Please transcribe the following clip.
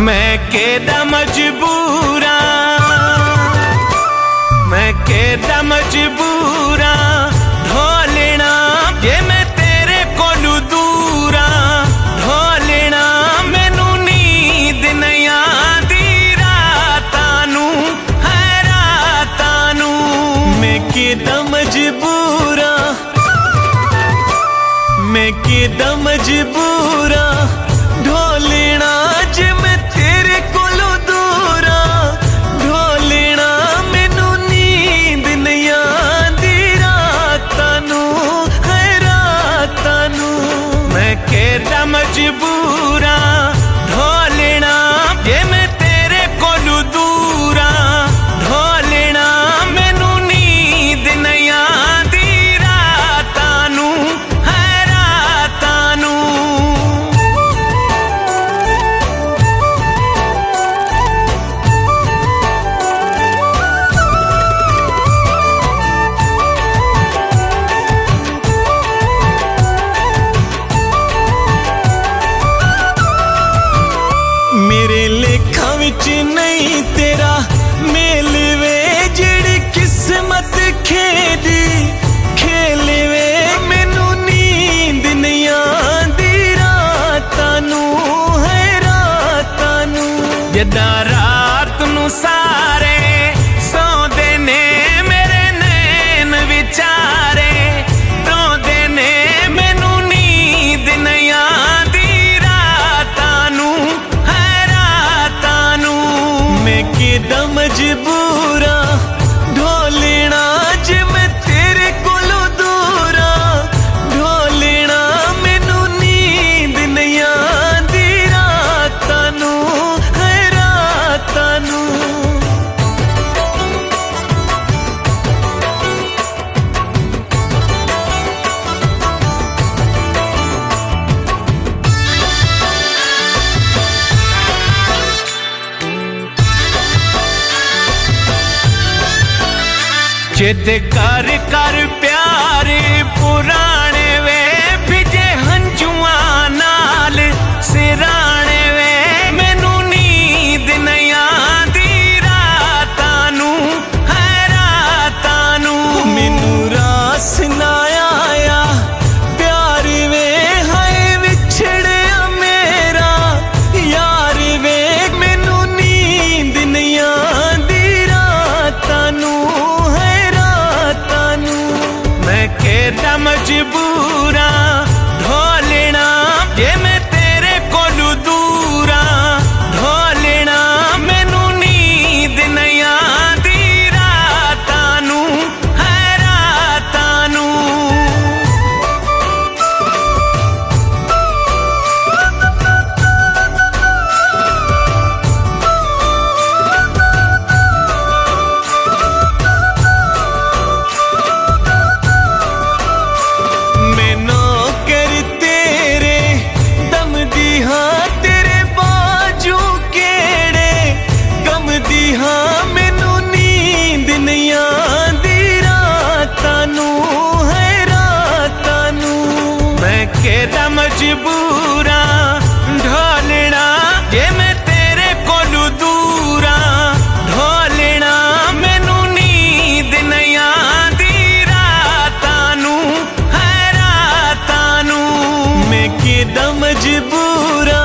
मैं केदा मजबूरा, मैं केदा मजबूरा ढोलना जे मैं तेरे कोलू दूरा ढोलना मैनू नींद नहीं आंदी रातां नू है रातां नू। मैं केदा मजबूरा, मैं केदा मजबूरा ढोलना जे मैं तेरे कोलों दूरा ढोलना मैनू नींद नहीं आंदी रातां नू है रातां नू। मैं केदा मजबूरा ढोलना जे मैं तेरे कोलों दूरा ढोलना मैनू नींद नहीं आंदी रातां नू है रातां नू। मेरे लेखा विच नहीं तेरा मेल वे जेड़ी किस्मत खेदी खेल वे मैनू नींद नहीं आंदी रातां नू है रातां नू। जदा रात नू सारे सौंदे ने मेरे नैन विचारे रोंदे ने मैनू नींद नहीं आंदी रातां नू है रातां नू। मैं केदा मजबूरा ढोलना जे मैं तेरे कोलों दूरा ढोलना मैनू नींद नहीं आंदी रातां नू है रातां नू। जिद कर कर प्यारे पुराने वे भिजे हंजुआं नाल सिराने वे मैनू नींद नहीं आंदी रातां नू है रातां नू। मैनू रास ना आया प्यार वे हाय विछड़िया मेरा यार वे मैनू नींद नहीं आंदी रातां नू है रातां नू। मैं केदा मजबूरा ढोलना जे मैं तेरे कोलू दूरा ढोलना मैनू नींद नहीं आंदी रातां नू है रातां नू। मैनू कर तेरे दम दी हाँ तेरे बाजू केड़े गम दी हाँ मैनू नींद नहीं आंदी रातां नू है रातां नू। मैं केदा मजबूरा ढोलना जे मैं तेरे कोलू दूरा ढोलना मैनू नींद नहीं आंदी रातां नू है रातां नू। मैं केदा मजबूरा